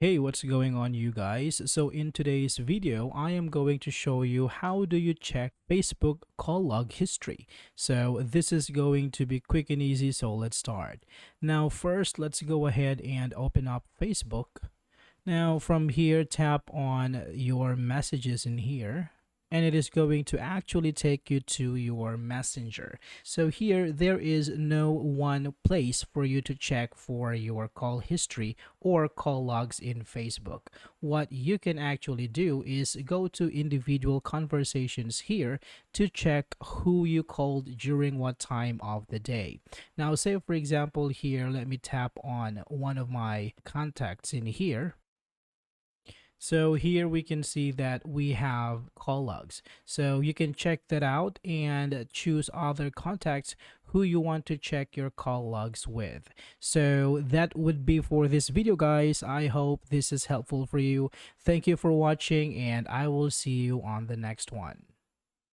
Hey, what's going on you guys? So in today's video, I am going to show you how do you check Facebook call log history. So this is going to be quick and easy, so let's start. Now first, let's go ahead and open up Facebook. Now from here, tap on your messages in here, and it is going to actually take you to your messenger. So here there is no one place for you to check for your call history or call logs in Facebook. What you can actually do is go to individual conversations here to check who you called during what time of the day. Now say for example here, let me tap on one of my contacts in here. So here we can see that we have call logs. So you can check that out and choose other contacts who you want to check your call logs with. So that would be for this video, guys. I hope this is helpful for you. Thank you for watching, and I will see you on the next one.